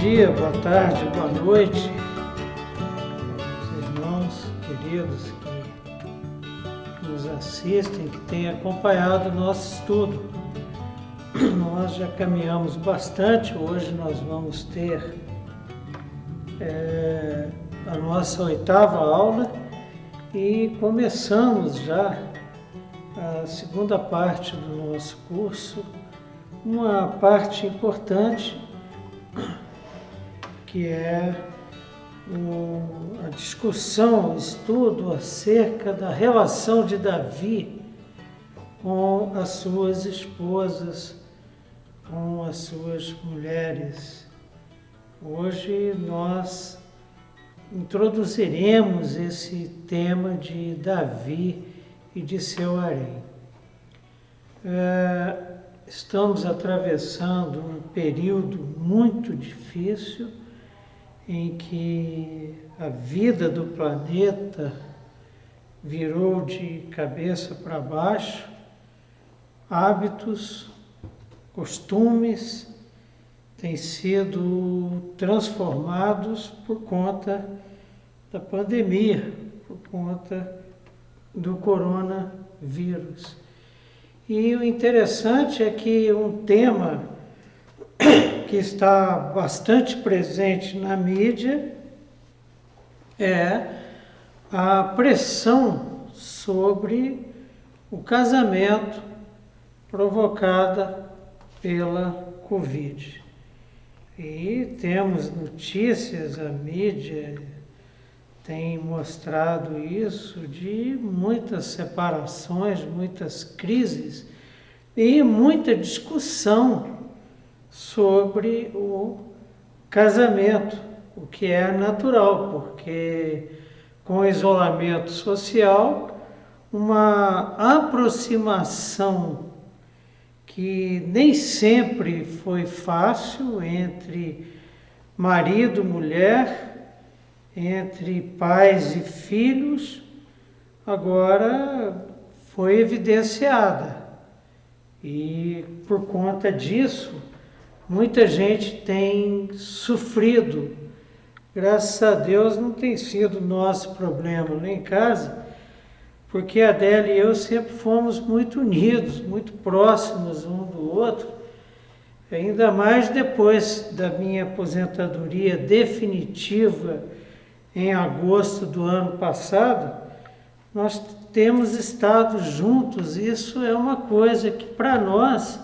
dia, boa tarde, boa noite, os irmãos queridos que nos assistem, que têm acompanhado o nosso estudo. Nós já caminhamos bastante, hoje nós vamos ter a nossa 8ª aula e começamos já a segunda parte do nosso curso, uma parte importante que é a discussão, o estudo acerca da relação de Davi com as suas esposas, com as suas mulheres. Hoje nós introduziremos esse tema de Davi e de seu harém. Estamos atravessando um período muito difícil em que a vida do planeta virou de cabeça para baixo, hábitos, costumes têm sido transformados por conta da pandemia, por conta do coronavírus. E o interessante é que um tema que está bastante presente na mídia é a pressão sobre o casamento provocada pela Covid. E temos notícias, a mídia tem mostrado isso, de muitas separações, muitas crises e muita discussão sobre o casamento, o que é natural, porque com o isolamento social, uma aproximação que nem sempre foi fácil entre marido e mulher, entre pais e filhos, agora foi evidenciada. E por conta disso, muita gente tem sofrido. Graças a Deus não tem sido nosso problema lá em casa, porque a Adélia e eu sempre fomos muito unidos, muito próximos um do outro, ainda mais depois da minha aposentadoria definitiva em agosto do ano passado. Nós temos estado juntos. Isso é uma coisa que para nós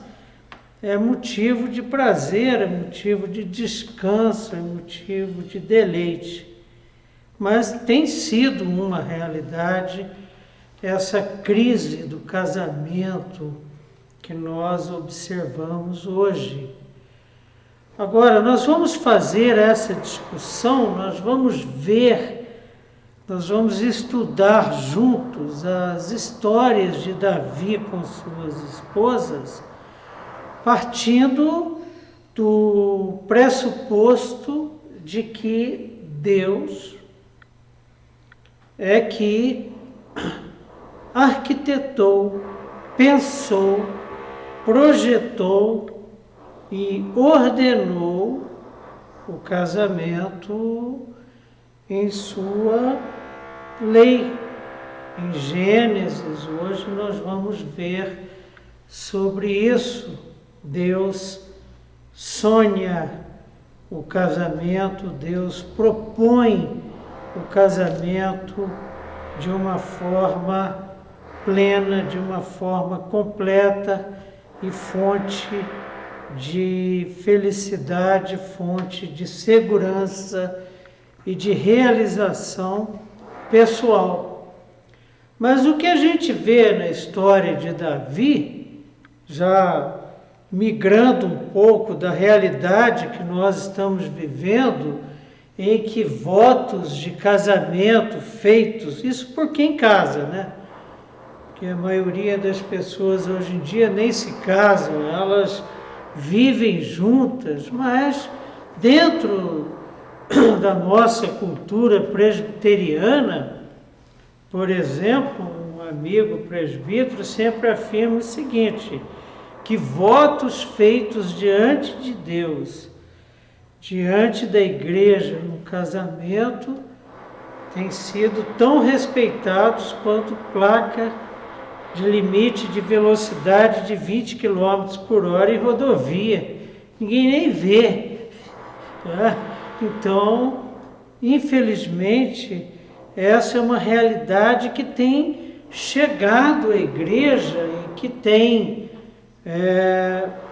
é motivo de prazer, é motivo de descanso, é motivo de deleite. Mas tem sido uma realidade essa crise do casamento que nós observamos hoje. Agora, nós vamos fazer essa discussão, nós vamos ver, nós vamos estudar juntos as histórias de Davi com suas esposas, partindo do pressuposto de que Deus é que arquitetou, pensou, projetou e ordenou o casamento em sua lei. Em Gênesis, hoje nós vamos ver sobre isso. Deus sonha o casamento, Deus propõe o casamento de uma forma plena, de uma forma completa e fonte de felicidade, fonte de segurança e de realização pessoal. Mas o que a gente vê na história de Davi, já migrando um pouco da realidade que nós estamos vivendo, em que votos de casamento feitos, isso por quem casa, né? Porque a maioria das pessoas hoje em dia nem se casam, elas vivem juntas, mas dentro da nossa cultura presbiteriana, por exemplo, um amigo presbítero sempre afirma o seguinte, que votos feitos diante de Deus diante da igreja no casamento têm sido tão respeitados quanto placa de limite de velocidade de 20 km por hora em rodovia. Ninguém nem vê. Tá? Então, infelizmente, essa é uma realidade que tem chegado à igreja e que tem,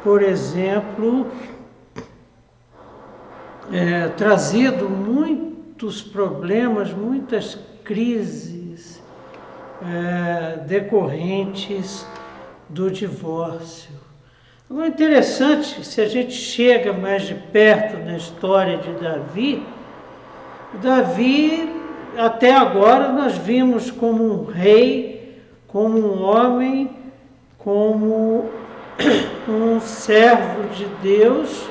por exemplo, trazido muitos problemas, muitas crises decorrentes do divórcio. Agora, interessante, se a gente chega mais de perto na história de Davi, até agora nós vimos como um rei, como um homem, como um servo de Deus,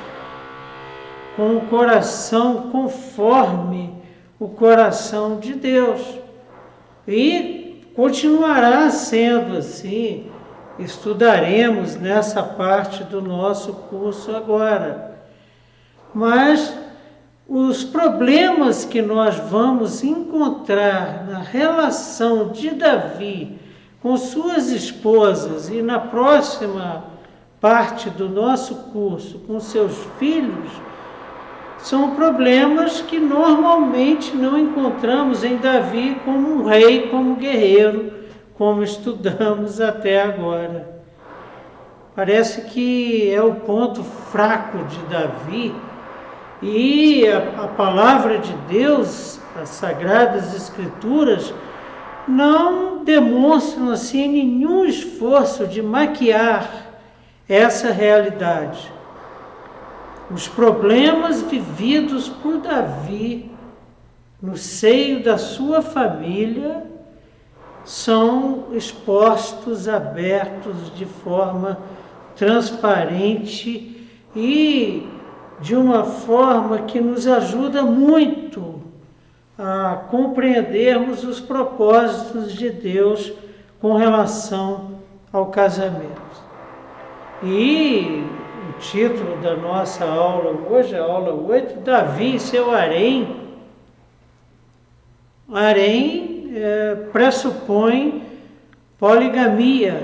com o coração conforme o coração de Deus. E continuará sendo assim. Estudaremos nessa parte do nosso curso agora. Mas os problemas que nós vamos encontrar na relação de Davi com suas esposas e na próxima parte do nosso curso com seus filhos, são problemas que normalmente não encontramos em Davi como um rei, como um guerreiro, como estudamos até agora. Parece que é o ponto fraco de Davi, e a palavra de Deus, as Sagradas Escrituras, não demonstram assim nenhum esforço de maquiar essa realidade. Os problemas vividos por Davi no seio da sua família são expostos, abertos de forma transparente e de uma forma que nos ajuda muito a compreendermos os propósitos de Deus com relação ao casamento. E o título da nossa aula hoje, a aula 8, Davi e seu harém. Harém pressupõe poligamia.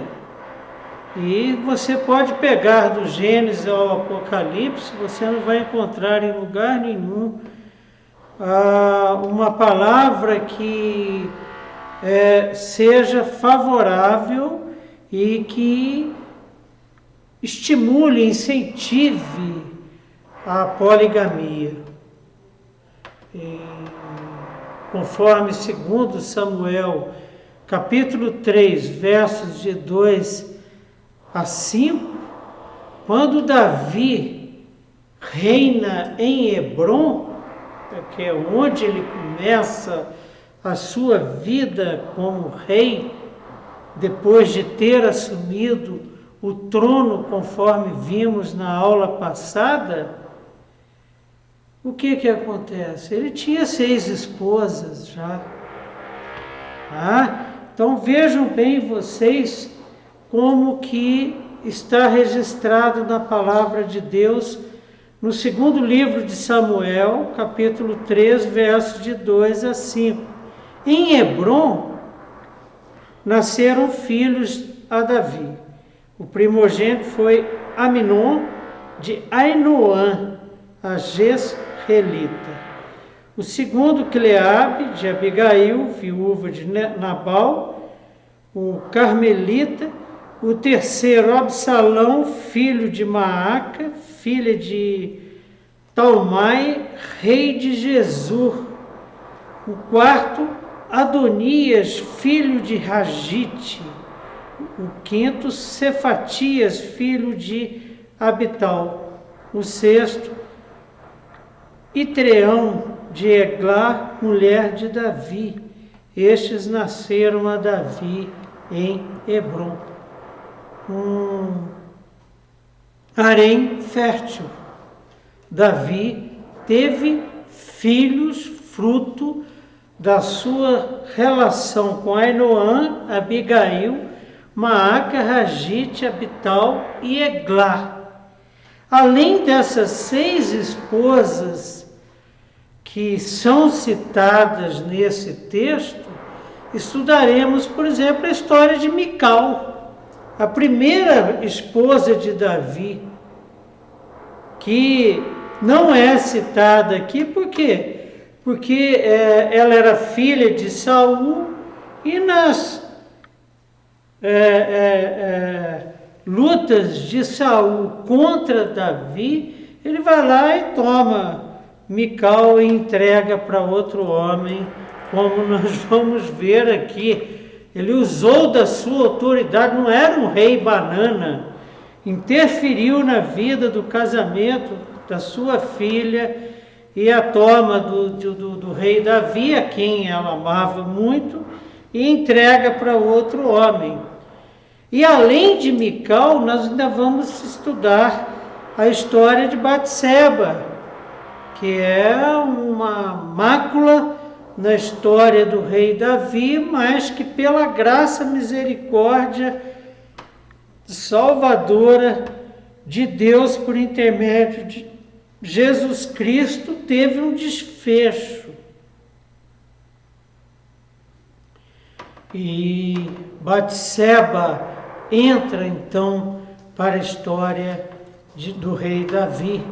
E você pode pegar do Gênesis ao Apocalipse, você não vai encontrar em lugar nenhum uma palavra que seja favorável e que estimule, incentive a poligamia. E, conforme 2 Samuel, capítulo 3, versos de 2 a 5, quando Davi reina em Hebrom, que é onde ele começa a sua vida como rei, depois de ter assumido o trono, conforme vimos na aula passada, o que acontece? Ele tinha 6 esposas já. Então vejam bem vocês como que está registrado na palavra de Deus no segundo livro de Samuel, capítulo 3, versos de 2 a 5. Em Hebrom nasceram filhos a Davi. O primogênito foi Aminon de Ainoã, a Jezreelita. O segundo, Cleabe de Abigail, viúva de Nabal, o Carmelita. O terceiro, Absalão, filho de Maaca, filha de Talmai, rei de Gesur. O quarto, Adonias, filho de Ragite. O quinto, Cefatias, filho de Abital. O sexto, Itreão de Eglá, mulher de Davi. Estes nasceram a Davi em Hebrom. Um harém fértil. Davi teve filhos fruto da sua relação com Ainoã, Abigail, Maaca, Ragite, Abital e Eglá. Além dessas 6 esposas que são citadas nesse texto, estudaremos, por exemplo, a história de Mical, a primeira esposa de Davi, que não é citada aqui, por quê? Porque ela era filha de Saul e nas lutas de Saul contra Davi, ele vai lá e toma Mical e entrega para outro homem, como nós vamos ver aqui. Ele usou da sua autoridade, não era um rei banana, interferiu na vida do casamento da sua filha e a toma do rei Davi, a quem ela amava muito, e entrega para outro homem. E além de Mical, nós ainda vamos estudar a história de Batseba, que é uma mácula na história do rei Davi, mas que pela graça e misericórdia salvadora de Deus por intermédio de Jesus Cristo teve um desfecho. E Batseba entra então para a história do rei Davi.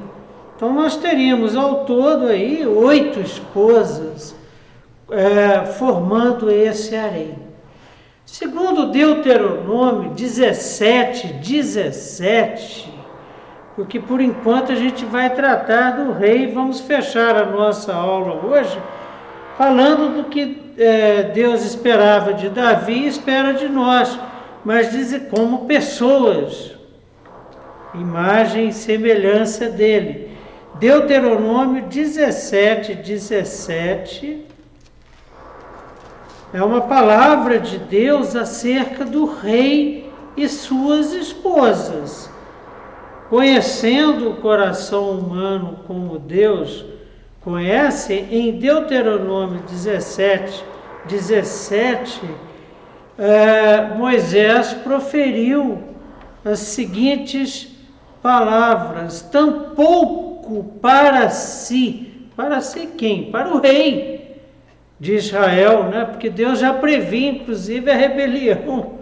Então nós teríamos ao todo aí 8 esposas formando esse harém. Segundo Deuteronômio 17, porque por enquanto a gente vai tratar do rei, vamos fechar a nossa aula hoje falando do que Deus esperava de Davi e espera de nós, mas diz como pessoas, imagem e semelhança dele. Deuteronômio 17 é uma palavra de Deus acerca do rei e suas esposas. Conhecendo o coração humano como Deus conhece, em Deuteronômio 17, Moisés proferiu as seguintes palavras: tampouco para si quem? Para o rei de Israel, né? Porque Deus já previa, inclusive, a rebelião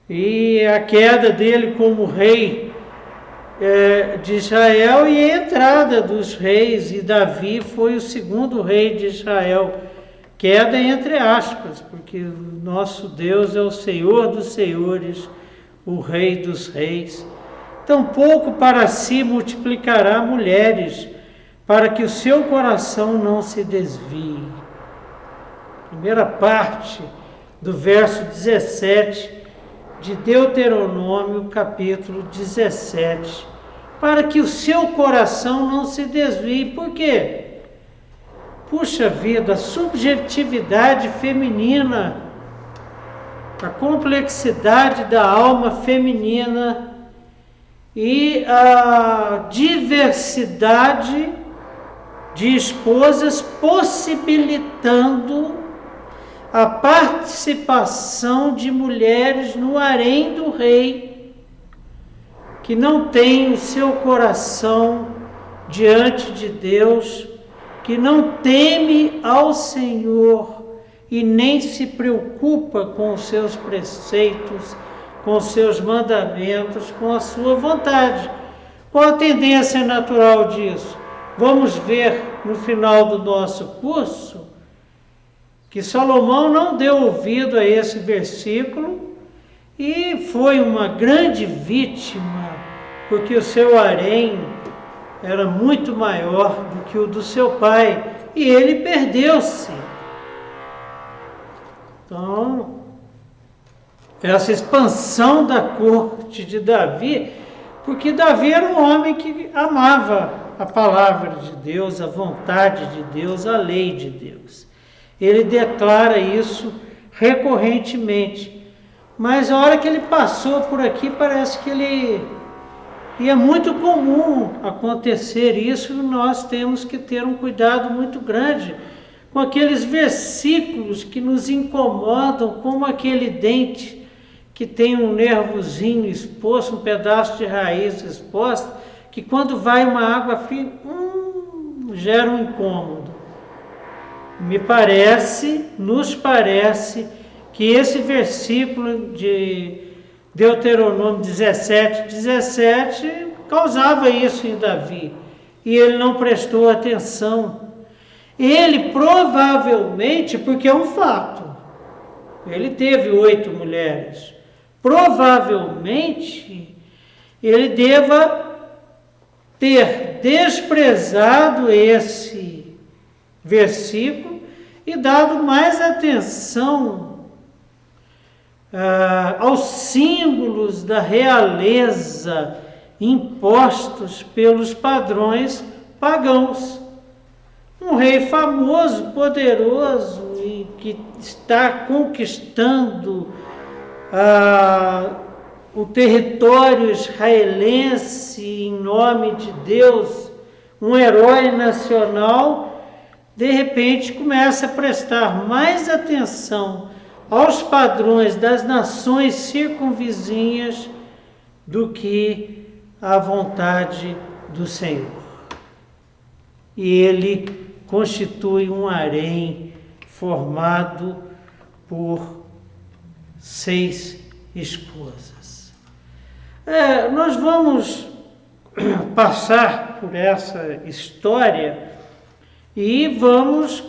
e a queda dele como rei de Israel e a entrada dos reis, e Davi foi o segundo rei de Israel. Queda entre aspas, porque o nosso Deus é o Senhor dos senhores, o Rei dos reis. Tampouco para si multiplicará mulheres, para que o seu coração não se desvie. Primeira parte do verso 17 de Deuteronômio, capítulo 17. Para que o seu coração não se desvie. Por quê? Puxa vida, a subjetividade feminina, a complexidade da alma feminina e a diversidade de esposas possibilitando a participação de mulheres no harém do rei, que não tem o seu coração diante de Deus, que não teme ao Senhor e nem se preocupa com os seus preceitos, com os seus mandamentos, com a sua vontade. Qual a tendência natural disso? Vamos ver no final do nosso curso que Salomão não deu ouvido a esse versículo e foi uma grande vítima, porque o seu harém era muito maior do que o do seu pai, e ele perdeu-se. Então, essa expansão da corte de Davi, porque Davi era um homem que amava a palavra de Deus, a vontade de Deus, a lei de Deus. Ele declara isso recorrentemente. Mas a hora que ele passou por aqui, parece que e é muito comum acontecer isso, e nós temos que ter um cuidado muito grande com aqueles versículos que nos incomodam, como aquele dente que tem um nervozinho exposto, um pedaço de raiz exposto, que quando vai uma água fria, gera um incômodo. Nos parece que esse versículo de Deuteronômio 17 causava isso em Davi. E ele não prestou atenção. Ele provavelmente, porque é um fato, ele teve 8 mulheres. Provavelmente, ele deva ter desprezado esse versículo e dado mais atenção aos símbolos da realeza impostos pelos padrões pagãos. Um rei famoso, poderoso e que está conquistando o território israelense em nome de Deus, um herói nacional, de repente começa a prestar mais atenção aos padrões das nações circunvizinhas do que à vontade do Senhor. E ele constitui um harém formado por 6 esposas. Nós vamos passar por essa história e vamos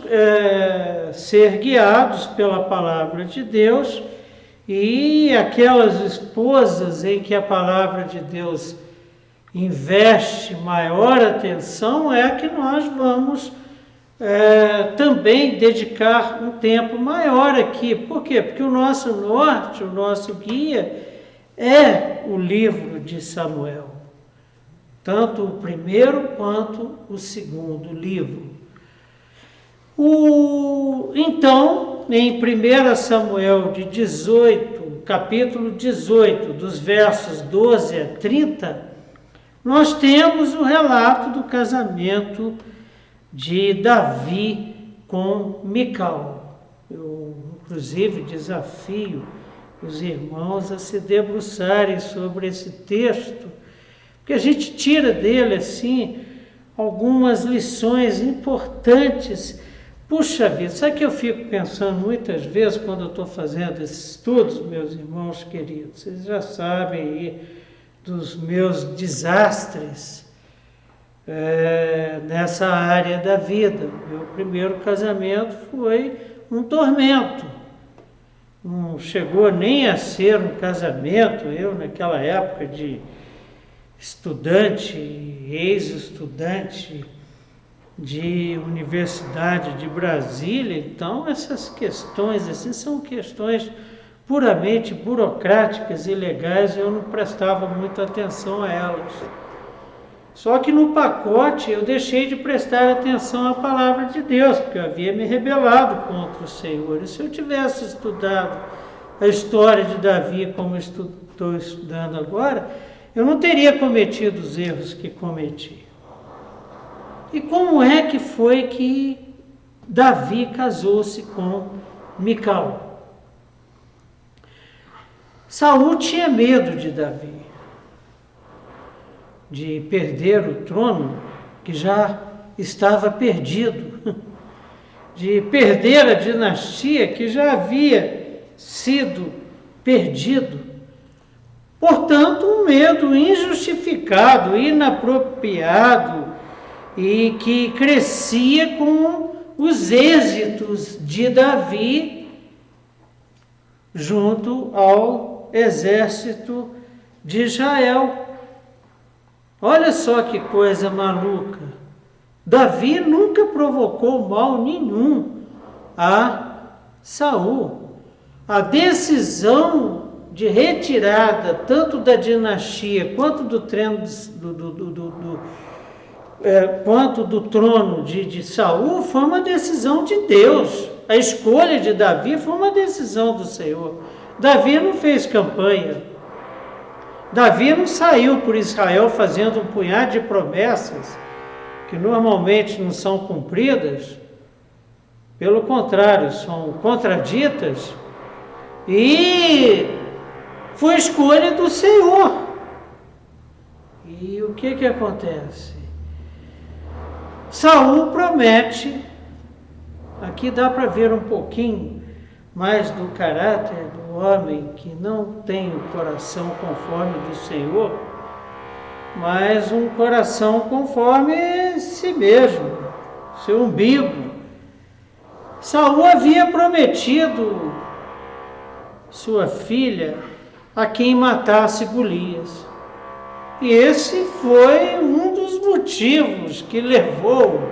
ser guiados pela palavra de Deus, e aquelas esposas em que a palavra de Deus investe maior atenção é que nós vamos também dedicar um tempo maior aqui. Por quê? Porque o nosso norte, o nosso guia é o livro de Samuel, tanto o primeiro quanto o segundo livro. Então, em 1 Samuel de 18, capítulo 18, dos versos 12 a 30, nós temos o relato do casamento de Davi com Mical. Eu, inclusive, desafio os irmãos a se debruçarem sobre esse texto, porque a gente tira dele, assim, algumas lições importantes. Puxa vida, sabe que eu fico pensando muitas vezes quando eu estou fazendo esses estudos, meus irmãos queridos? Vocês já sabem aí dos meus desastres nessa área da vida. Meu primeiro casamento foi um tormento. Não chegou nem a ser um casamento. Eu, naquela época de estudante, ex-estudante de Universidade de Brasília, então essas questões assim são questões puramente burocráticas e legais, eu não prestava muita atenção a elas. Só que no pacote eu deixei de prestar atenção à palavra de Deus, porque eu havia me rebelado contra o Senhor. E se eu tivesse estudado a história de Davi como estou estudando agora, eu não teria cometido os erros que cometi. E como é que foi que Davi casou-se com Mical? Saul tinha medo de Davi, de perder o trono, que já estava perdido, de perder a dinastia, que já havia sido perdido. Portanto, um medo injustificado, inapropriado, e que crescia com os êxitos de Davi junto ao exército de Israel. Olha só que coisa maluca. Davi nunca provocou mal nenhum a Saul. A decisão de retirada tanto da dinastia quanto do trono de Saul foi uma decisão de Deus. A escolha de Davi foi uma decisão do Senhor. Davi não fez campanha. Davi não saiu por Israel fazendo um punhado de promessas que normalmente não são cumpridas. Pelo contrário, são contraditas. E foi escolha do Senhor. E o que acontece? Saul promete, aqui dá para ver um pouquinho mais do caráter do homem que não tem o coração conforme do Senhor, mas um coração conforme si mesmo, seu umbigo. Saul havia prometido sua filha a quem matasse Golias. E esse foi um dos motivos que levou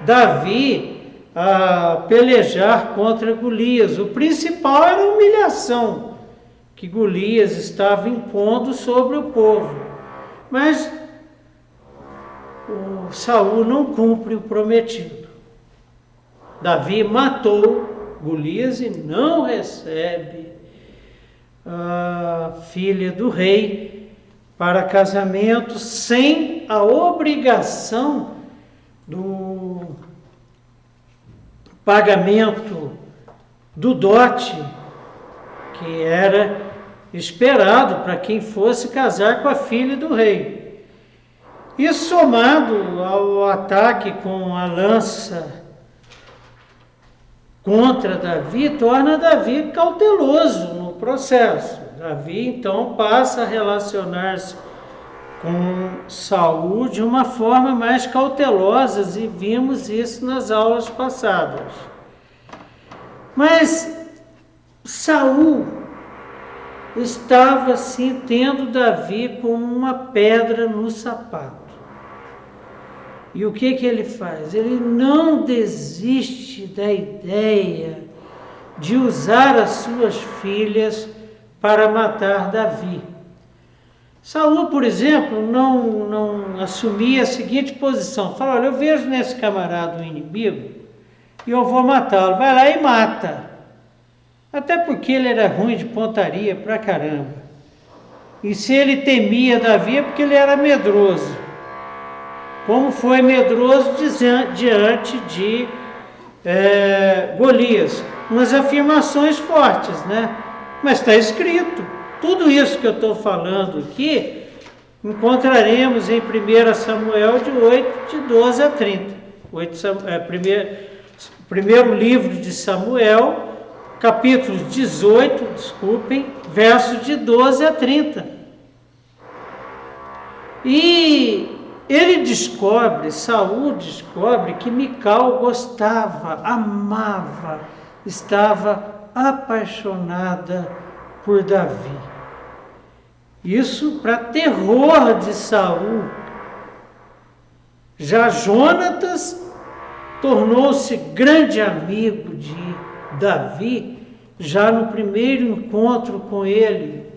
Davi a pelejar contra Golias. O principal era a humilhação que Golias estava impondo sobre o povo. Mas o Saul não cumpre o prometido. Davi matou Golias e não recebe a filha do rei para casamento sem a obrigação do pagamento do dote que era esperado para quem fosse casar com a filha do rei. Isso somado ao ataque com a lança contra Davi, torna Davi cauteloso no processo. Davi então passa a relacionar-se com Saul de uma forma mais cautelosa, e vimos isso nas aulas passadas. Mas Saul estava assim tendo Davi como uma pedra no sapato. E o que ele faz? Ele não desiste da ideia de usar as suas filhas para matar Davi. Saul, por exemplo, não assumia a seguinte posição: fala, olha, eu vejo nesse camarada um inimigo e eu vou matá-lo. Vai lá e mata. Até porque ele era ruim de pontaria pra caramba. E se ele temia Davi é porque ele era medroso. Como foi medroso diante de Golias. Umas afirmações fortes, né? Mas está escrito. Tudo isso que eu estou falando aqui, encontraremos em 1 Samuel de 8, de 12 a 30. Primeiro livro de Samuel, capítulo 18, versos de 12 a 30. E Saul descobre que Mical gostava, amava, estava apaixonada por Davi. Isso para terror de Saul. Já Jonatas tornou-se grande amigo de Davi, já no primeiro encontro com ele.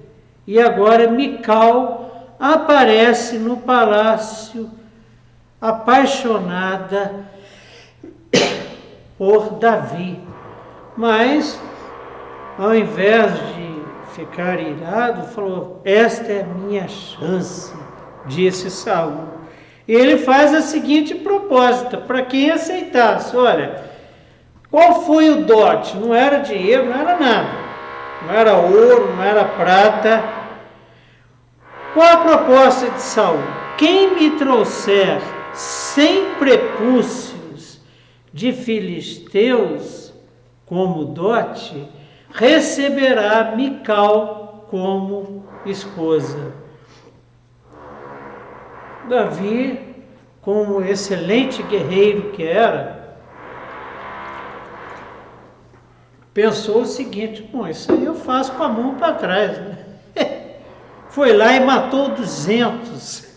E agora Mical aparece no palácio apaixonada por Davi. Mas, ao invés de ficar irado, falou, esta é a minha chance, disse Saul. E ele faz a seguinte proposta, para quem aceitasse, olha, qual foi o dote? Não era dinheiro, não era nada, não era ouro, não era prata. Qual a proposta de Saul? Quem me trouxer 100 prepúcios de filisteus como dote, receberá Mical como esposa. Davi, como excelente guerreiro que era, pensou o seguinte, bom, isso aí eu faço com a mão para trás, né? Foi lá e matou 200,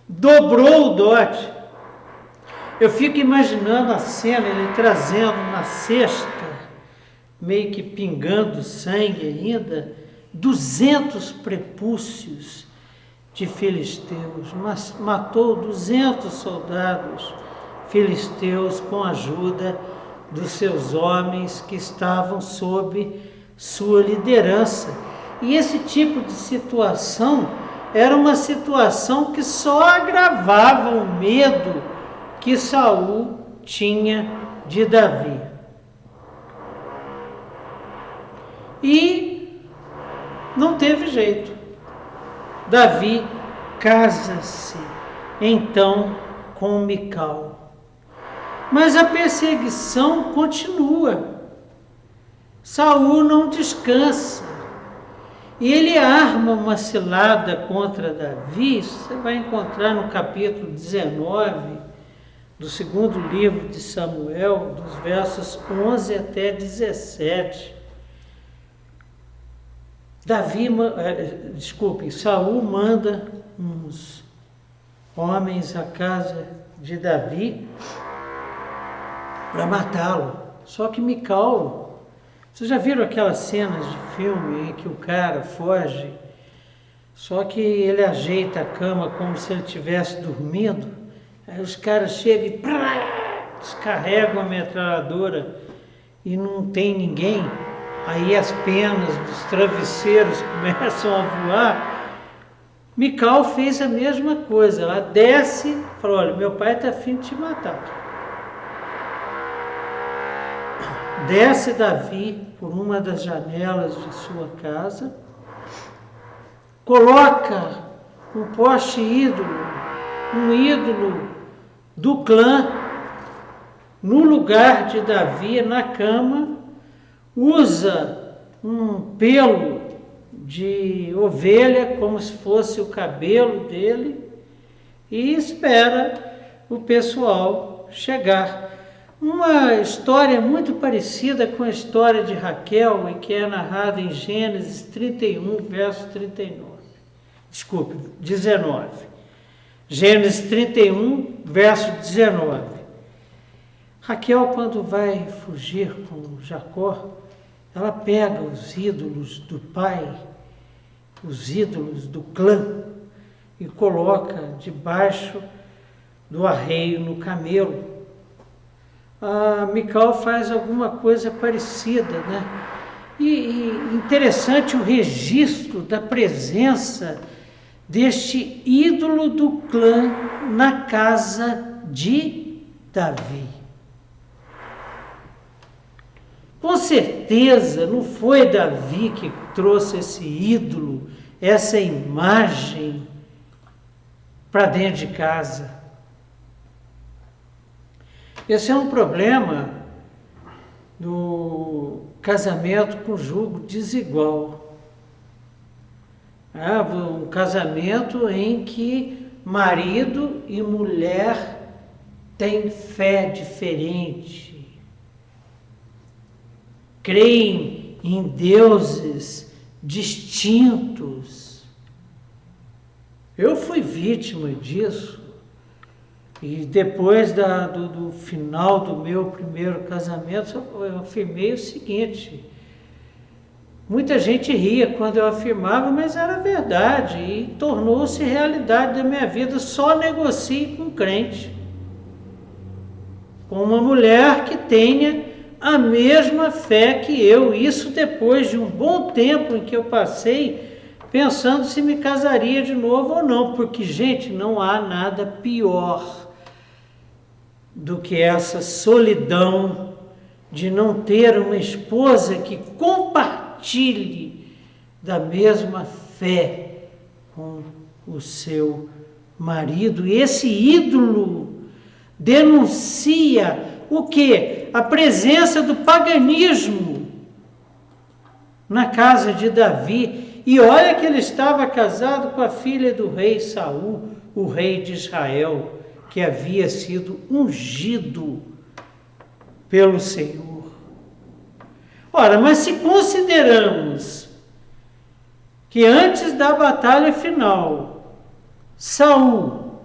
dobrou o dote. Eu fico imaginando a cena, ele trazendo na cesta, meio que pingando sangue ainda, 200 prepúcios de filisteus, mas matou 200 soldados filisteus com a ajuda dos seus homens que estavam sob sua liderança. E esse tipo de situação era uma situação que só agravava o medo que Saul tinha de Davi. E não teve jeito. Davi casa-se então com Mical. Mas a perseguição continua. Saul não descansa. E ele arma uma cilada contra Davi. Você vai encontrar no capítulo 19 do segundo livro de Samuel, dos versos 11 até 17. Saul manda uns homens à casa de Davi para matá-lo. Só que Mical, vocês já viram aquelas cenas de filme em que o cara foge, só que ele ajeita a cama como se ele estivesse dormindo, aí os caras chegam e descarregam a metralhadora e não tem ninguém, aí as penas dos travesseiros começam a voar. Mical fez a mesma coisa, ela desce e fala: olha, meu pai está a fim de te matar. Desce Davi por uma das janelas de sua casa, coloca um poste ídolo, um ídolo do clã, no lugar de Davi, na cama, usa um pelo de ovelha, como se fosse o cabelo dele, e espera o pessoal chegar. Uma história muito parecida com a história de Raquel, e que é narrada em Gênesis 31, verso 19. Gênesis 31, verso 19. Raquel, quando vai fugir com Jacó, ela pega os ídolos do pai, os ídolos do clã, e coloca debaixo do arreio no camelo. A Mical faz alguma coisa parecida, né? E interessante o registro da presença deste ídolo do clã na casa de Davi. Com certeza não foi Davi que trouxe esse ídolo, essa imagem para dentro de casa. Esse é um problema do casamento com julgo desigual. Um casamento em que marido e mulher têm fé diferente, creem em deuses distintos. Eu fui vítima disso. E depois do final do meu primeiro casamento, eu afirmei o seguinte: muita gente ria quando eu afirmava, mas era verdade, e tornou-se realidade da minha vida. Só negocie com crente, com uma mulher que tenha a mesma fé que eu. Isso depois de um bom tempo em que eu passei pensando se me casaria de novo ou não, porque, gente, não há nada pior do que essa solidão de não ter uma esposa que compartilhe da mesma fé com o seu marido. E esse ídolo denuncia o quê? A presença do paganismo na casa de Davi. E olha que ele estava casado com a filha do rei Saul, o rei de Israel, que havia sido ungido pelo Senhor. Ora, mas se consideramos que antes da batalha final, Saul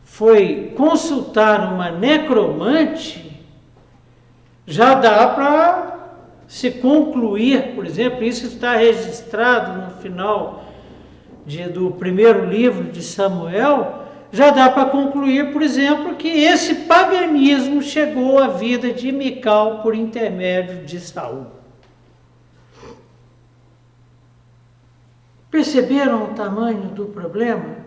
foi consultar uma necromante, já dá para se concluir, por exemplo, isso está registrado no final do primeiro livro de Samuel. Já dá para concluir, por exemplo, que esse paganismo chegou à vida de Mical por intermédio de Saul. Perceberam o tamanho do problema?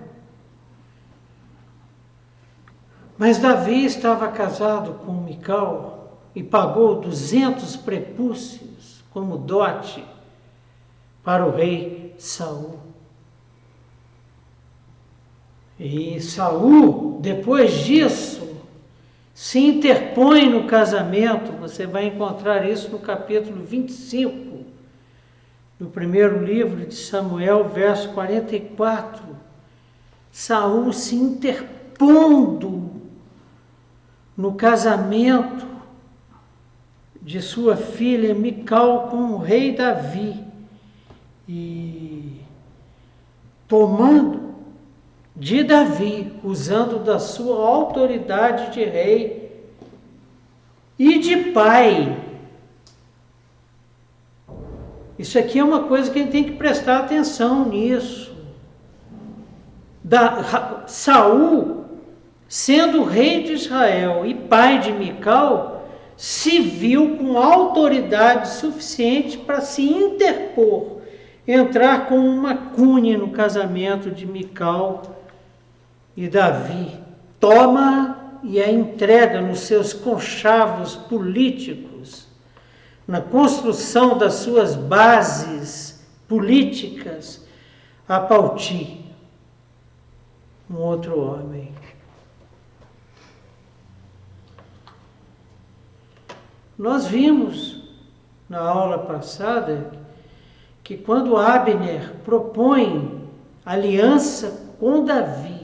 Mas Davi estava casado com Mical e pagou 200 prepúcios como dote para o rei Saul. E Saul, depois disso, se interpõe no casamento. Você vai encontrar isso no capítulo 25 do primeiro livro de Samuel, verso 44. Saul se interpondo no casamento de sua filha Mical com o rei Davi e tomando de Davi, usando da sua autoridade de rei e de pai. Isso aqui é uma coisa que a gente tem que prestar atenção nisso. Saul, sendo rei de Israel e pai de Mical, se viu com autoridade suficiente para se interpor, entrar com uma cunha no casamento de Mical e Davi. Toma e a entrega nos seus conchavos políticos, na construção das suas bases políticas, a Palti, um outro homem. Nós vimos na aula passada que quando Abner propõe aliança com Davi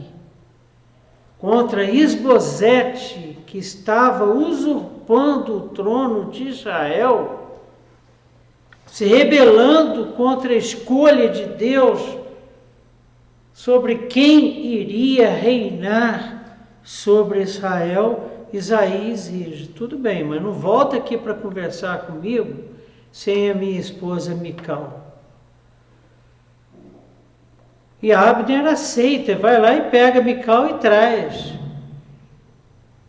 contra Isbosete, que estava usurpando o trono de Israel, se rebelando contra a escolha de Deus sobre quem iria reinar sobre Israel, Isaías diz: tudo bem, mas não volta aqui para conversar comigo sem a minha esposa Mical. E Abner aceita, vai lá e pega Mical e traz.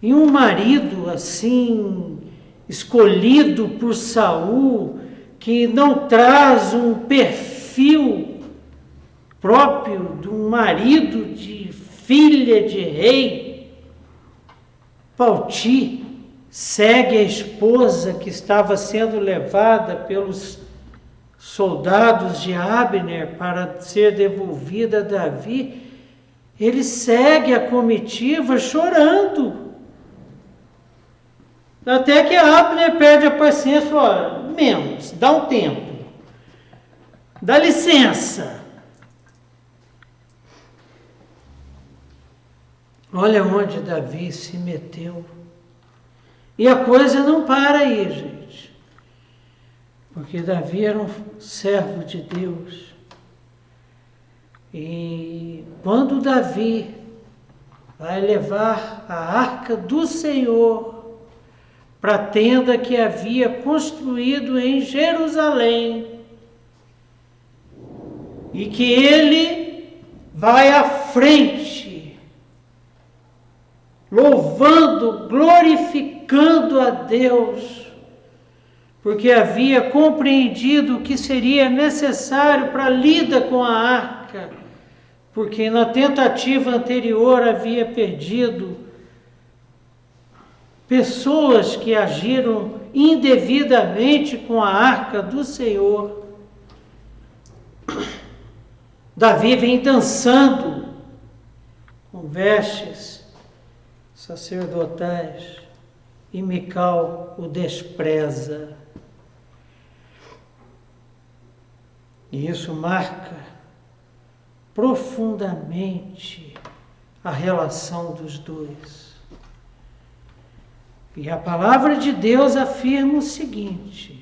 E um marido assim, escolhido por Saul, que não traz um perfil próprio de um marido de filha de rei, Palti segue a esposa que estava sendo levada pelos soldados de Abner para ser devolvida a Davi. Ele segue a comitiva chorando. Até que Abner perde a paciência e fala: menos, dá um tempo, dá licença. Olha onde Davi se meteu. E a coisa não para aí, gente. Porque Davi era um servo de Deus. E quando Davi vai levar a arca do Senhor para a tenda que havia construído em Jerusalém, e que ele vai à frente, louvando, glorificando a Deus, porque havia compreendido o que seria necessário para a lida com a arca, porque na tentativa anterior havia perdido pessoas que agiram indevidamente com a arca do Senhor. Davi vem dançando com vestes sacerdotais e Mical o despreza. E isso marca profundamente a relação dos dois. E a palavra de Deus afirma o seguinte,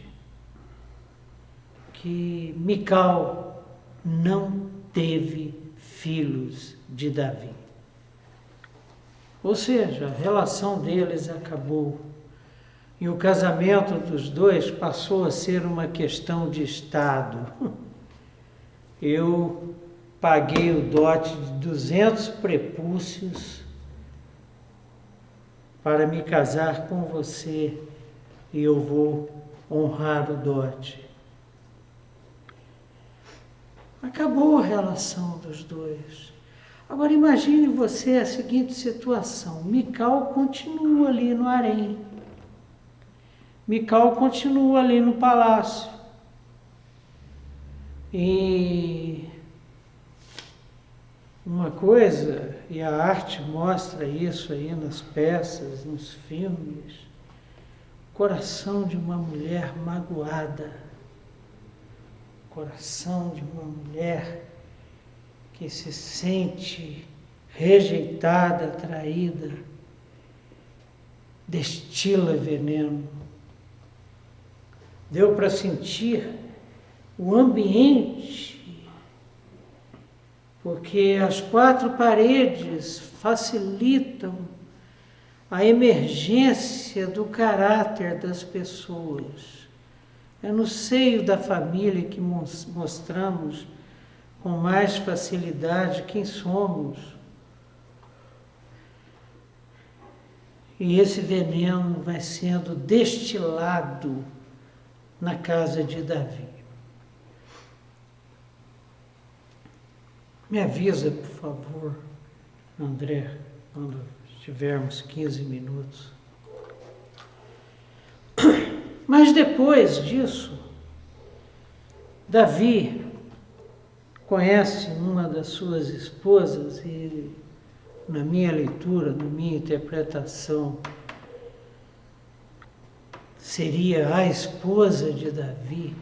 que Mical não teve filhos de Davi. Ou seja, a relação deles acabou. E o casamento dos dois passou a ser uma questão de Estado. Eu paguei o dote de 200 prepúcios para me casar com você e eu vou honrar o dote. Acabou a relação dos dois. Agora imagine você a seguinte situação: Mical continua ali no harém. Mical continua ali no palácio. E uma coisa, e a arte mostra isso aí nas peças, nos filmes, o coração de uma mulher magoada, o coração de uma mulher que se sente rejeitada, traída, destila veneno. Deu para sentir o ambiente, porque as quatro paredes facilitam a emergência do caráter das pessoas. É no seio da família que mostramos com mais facilidade quem somos. E esse veneno vai sendo destilado na casa de Davi. Me avisa, por favor, André, quando tivermos 15 minutos. Mas depois disso, Davi conhece uma das suas esposas e, na minha leitura, na minha interpretação, seria a esposa de Davi,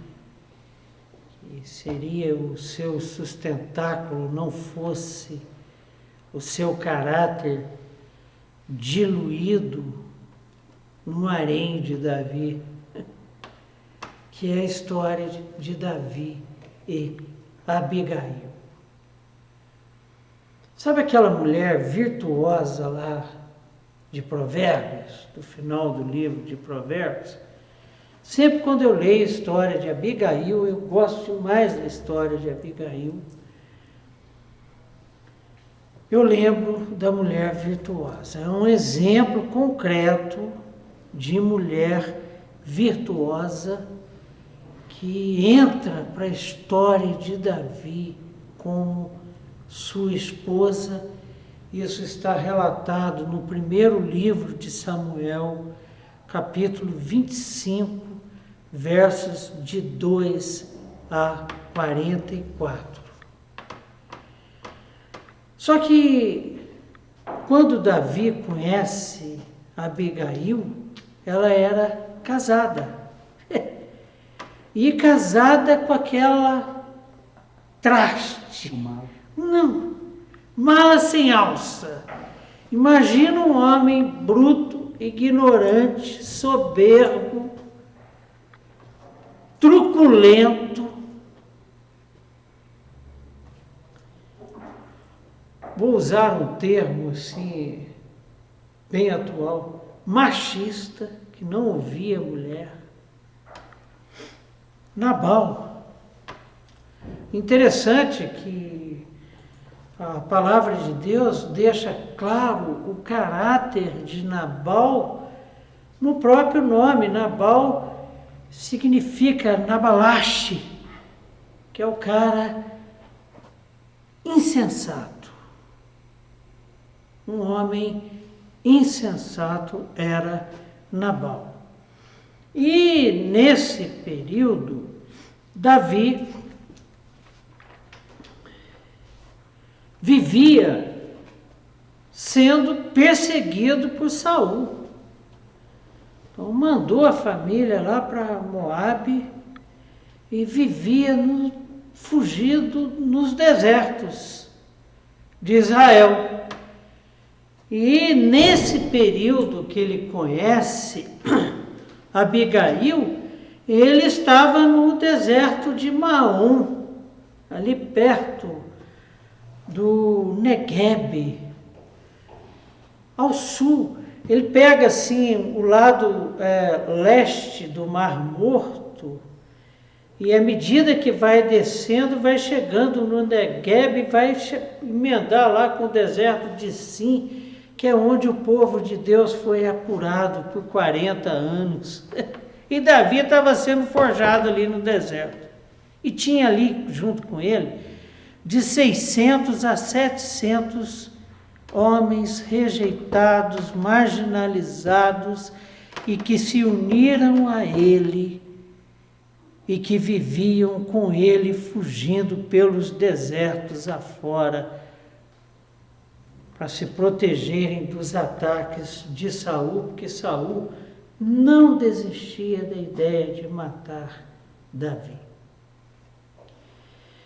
que seria o seu sustentáculo, não fosse o seu caráter diluído no harém de Davi, que é a história de Davi e Abigail. Sabe aquela mulher virtuosa lá de Provérbios, do final do livro de Provérbios? Sempre quando eu leio a história de Abigail, eu gosto demais da história de Abigail. Eu lembro da mulher virtuosa. É um exemplo concreto de mulher virtuosa que entra para a história de Davi como sua esposa. Isso está relatado no primeiro livro de Samuel, capítulo 25, versos de 2 a 44. Só que, quando Davi conhece Abigail, ela era casada. E casada com aquela traste. Não, mala sem alça. Imagina um homem bruto, ignorante, soberbo, truculento. Vou usar um termo assim, bem atual, machista, que não ouvia a mulher. Nabal. Interessante que a palavra de Deus deixa claro o caráter de Nabal no próprio nome. Nabal significa Nabalache, que é o cara insensato. Um homem insensato era Nabal. E nesse período, Davi vivia sendo perseguido por Saul. Então mandou a família lá para Moabe e vivia fugido nos desertos de Israel. E nesse período que ele conhece Abigail, ele estava no deserto de Maom, ali perto do Negueb, ao sul. Ele pega assim o lado leste do Mar Morto, e à medida que vai descendo, vai chegando no Negueb e vai emendar lá com o deserto de Sim, que é onde o povo de Deus foi apurado por 40 anos. E Davi estava sendo forjado ali no deserto. E tinha ali, junto com ele, de 600 a 700 homens rejeitados, marginalizados, e que se uniram a ele e que viviam com ele fugindo pelos desertos afora para se protegerem dos ataques de Saul, porque Saul não desistia da ideia de matar Davi.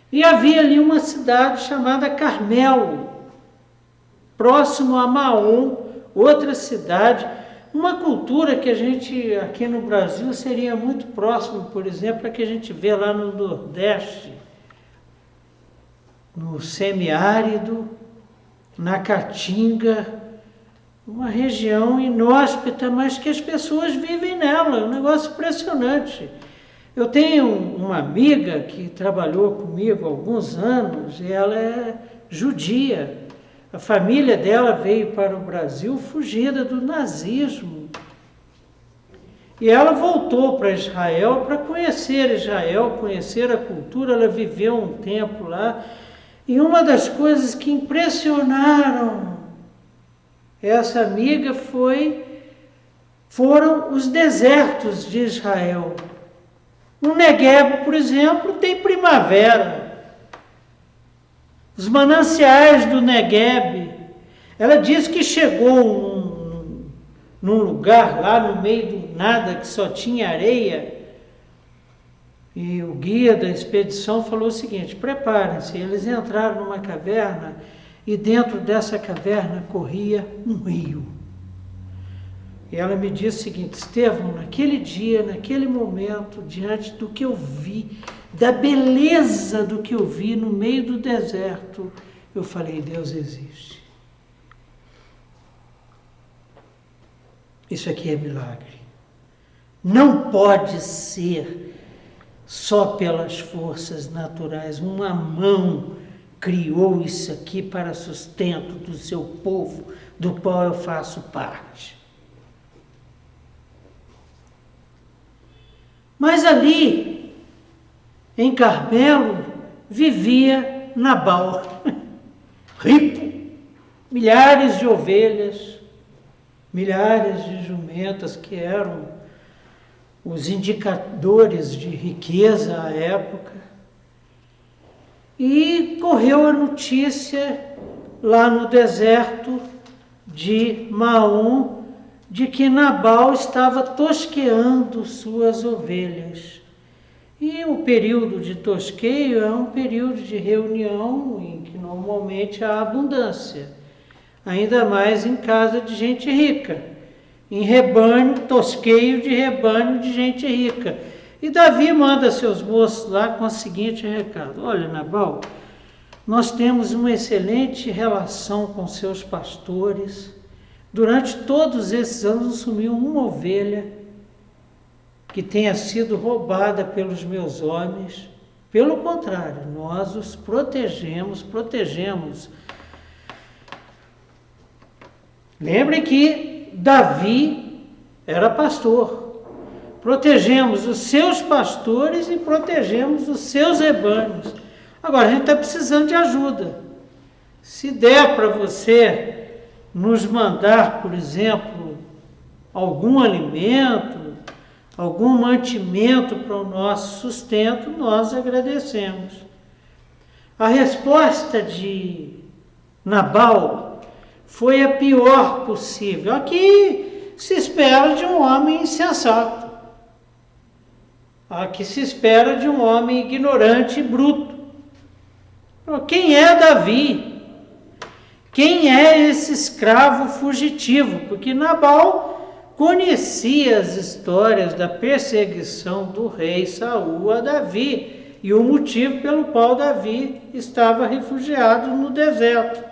E havia ali uma cidade chamada Carmelo, próximo a Maom, outra cidade, uma cultura que a gente aqui no Brasil seria muito próximo, por exemplo, a que a gente vê lá no Nordeste, no semiárido, na Caatinga, uma região inóspita, mas que as pessoas vivem nela, é um negócio impressionante. Eu tenho uma amiga que trabalhou comigo há alguns anos e ela é judia. A família dela veio para o Brasil fugida do nazismo. E ela voltou para Israel para conhecer Israel, conhecer a cultura, ela viveu um tempo lá. E uma das coisas que impressionaram essa amiga foram os desertos de Israel. No Negueb, por exemplo, tem primavera. Os mananciais do Negueb. Ela disse que chegou num lugar lá no meio do nada, que só tinha areia. E o guia da expedição falou o seguinte: preparem-se. Eles entraram numa caverna e dentro dessa caverna corria um rio. E ela me disse o seguinte: Estevão, naquele dia, naquele momento, diante do que eu vi, da beleza do que eu vi no meio do deserto, eu falei: Deus existe. Isso aqui é milagre. Não pode ser só pelas forças naturais. Uma mão criou isso aqui para sustento do seu povo, do qual eu faço parte. Mas ali, em Carmelo, vivia Nabal, rico, milhares de ovelhas, milhares de jumentas, que eram os indicadores de riqueza à época. E correu a notícia lá no deserto de Maom, de que Nabal estava tosqueando suas ovelhas. E o período de tosqueio é um período de reunião em que normalmente há abundância, ainda mais em casa de gente rica, em rebanho, tosqueio de rebanho de gente rica. E Davi manda seus moços lá com o seguinte recado: olha, Nabal, nós temos uma excelente relação com seus pastores. Durante todos esses anos não sumiu uma ovelha que tenha sido roubada pelos meus homens. Pelo contrário, nós os protegemos. Lembre que Davi era pastor. Protegemos os seus pastores e protegemos os seus rebanhos. Agora, a gente está precisando de ajuda. Se der para você nos mandar, por exemplo, algum alimento, algum mantimento para o nosso sustento, nós agradecemos. A resposta de Nabal foi a pior possível. Aqui se espera de um homem insensato. Aqui se espera de um homem ignorante e bruto. Quem é Davi? Quem é esse escravo fugitivo? Porque Nabal conhecia as histórias da perseguição do rei Saul a Davi e o motivo pelo qual Davi estava refugiado no deserto.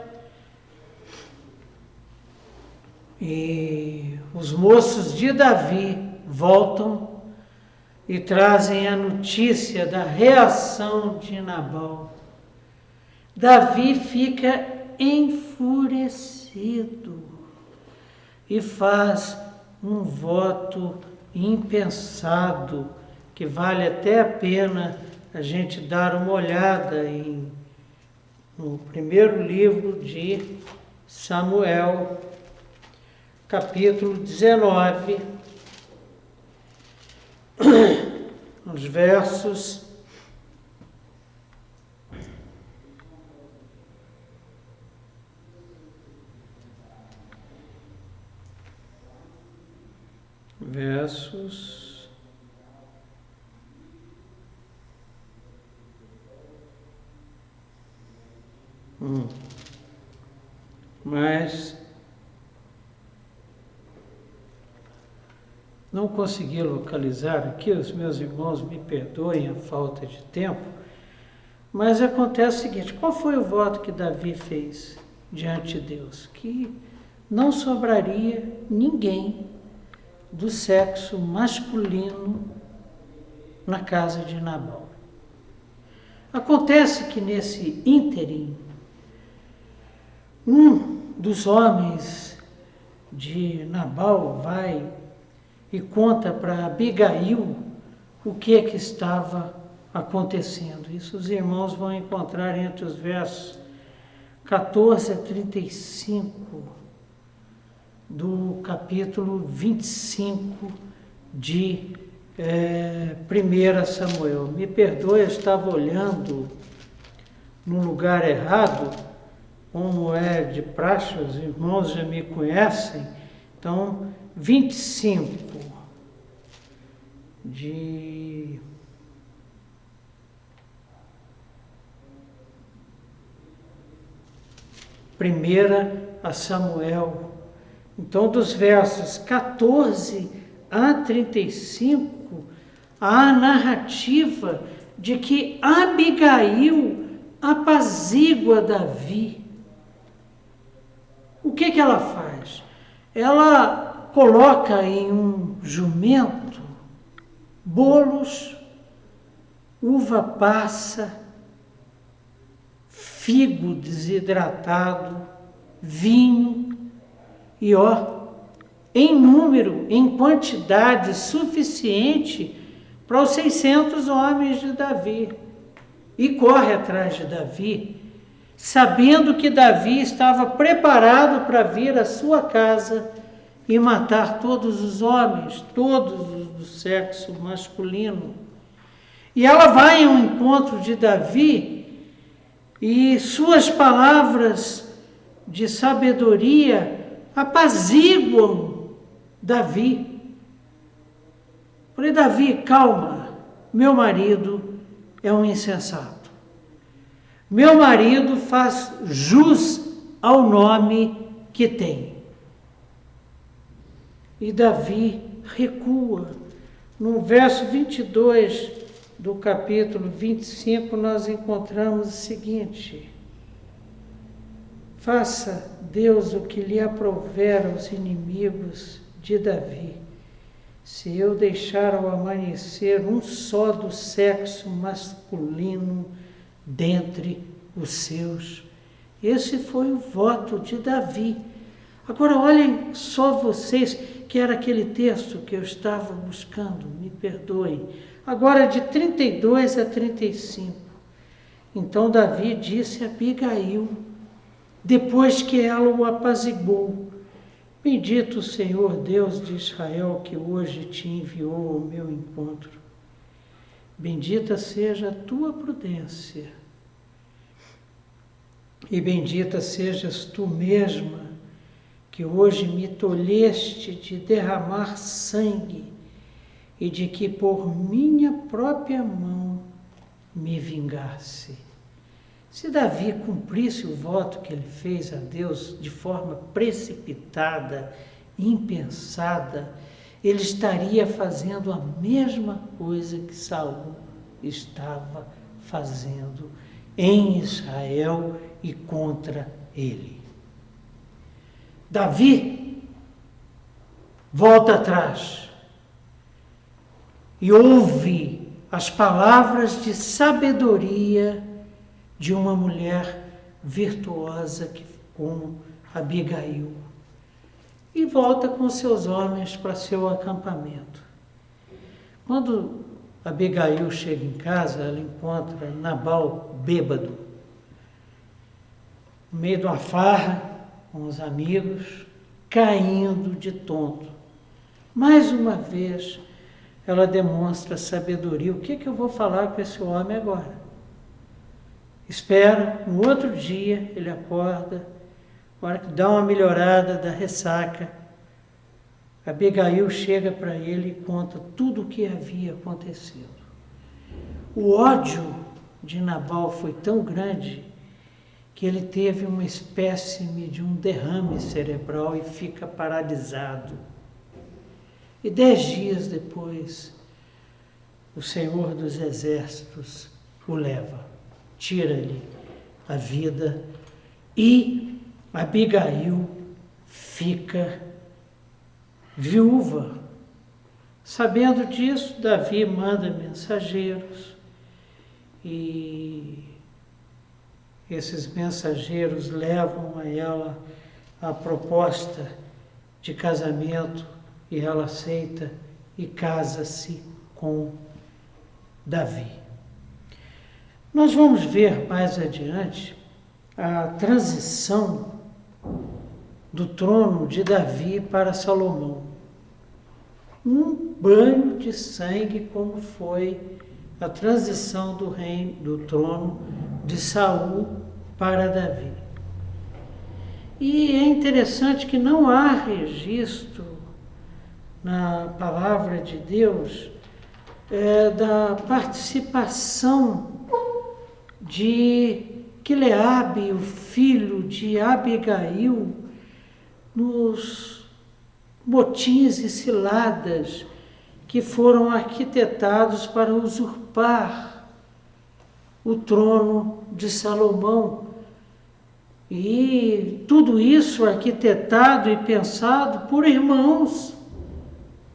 E os moços de Davi voltam e trazem a notícia da reação de Nabal. Davi fica enfurecido e faz um voto impensado, que vale até a pena a gente dar uma olhada no primeiro livro de Samuel, capítulo 19, nos versos versos 1. Mas não consegui localizar aqui, os meus irmãos me perdoem a falta de tempo, mas acontece o seguinte: qual foi o voto que Davi fez diante de Deus? Que não sobraria ninguém do sexo masculino na casa de Nabal. Acontece que nesse ínterim, um dos homens de Nabal vai e conta para Abigail o que estava acontecendo. Isso os irmãos vão encontrar entre os versos 14 a 35 do capítulo 25 de 1 Samuel. Me perdoe, eu estava olhando no lugar errado, como é de praxe, os irmãos já me conhecem. Então, 25 de 1 Samuel. Então, dos versos 14 a 35, há a narrativa de que Abigail apazigua Davi. O que ela faz? Ela coloca em um jumento bolos, uva passa, figo desidratado, vinho e em número, em quantidade suficiente para os 600 homens de Davi. E corre atrás de Davi, sabendo que Davi estava preparado para vir à sua casa e matar todos os homens, todos os do sexo masculino. E ela vai ao encontro de Davi e suas palavras de sabedoria apaziguam Davi. Falei: Davi, calma, meu marido é um insensato. Meu marido faz jus ao nome que tem. E Davi recua. No verso 22 do capítulo 25, nós encontramos o seguinte: faça Deus o que lhe aprouver aos inimigos de Davi, se eu deixar ao amanhecer um só do sexo masculino dentre os seus. Esse foi o voto de Davi. Agora olhem só vocês, que era aquele texto que eu estava buscando, me perdoem. Agora de 32 a 35. Então Davi disse a Abigail, depois que ela o apaziguou: bendito o Senhor Deus de Israel, que hoje te enviou ao meu encontro. Bendita seja a tua prudência, e bendita sejas tu mesma, que hoje me tolheste de derramar sangue, e de que por minha própria mão me vingasse. Se Davi cumprisse o voto que ele fez a Deus de forma precipitada, impensada, ele estaria fazendo a mesma coisa que Saul estava fazendo em Israel e contra ele. Davi volta atrás e ouve as palavras de sabedoria de uma mulher virtuosa como Abigail, e volta com seus homens para seu acampamento. Quando Abigail chega em casa, ela encontra Nabal bêbado, no meio de uma farra com os amigos, caindo de tonto. Mais uma vez, ela demonstra sabedoria. O que eu vou falar com esse homem agora? Espera, no outro dia ele acorda, na hora que dá uma melhorada da ressaca, Abigail chega para ele e conta tudo o que havia acontecido. O ódio de Nabal foi tão grande que ele teve uma espécie de um derrame cerebral e fica paralisado. E 10 dias depois, o Senhor dos Exércitos o leva, tira-lhe a vida e Abigail fica viúva. Sabendo disso, Davi manda mensageiros e esses mensageiros levam a ela a proposta de casamento e ela aceita e casa-se com Davi. Nós vamos ver mais adiante a transição do trono de Davi para Salomão. Um banho de sangue, como foi a transição do reino, do trono de Saul para Davi. E é interessante que não há registro na palavra de Deus da participação de Quileabe, o filho de Abigail, nos motins e ciladas que foram arquitetados para usurpar o trono de Salomão. E tudo isso arquitetado e pensado por irmãos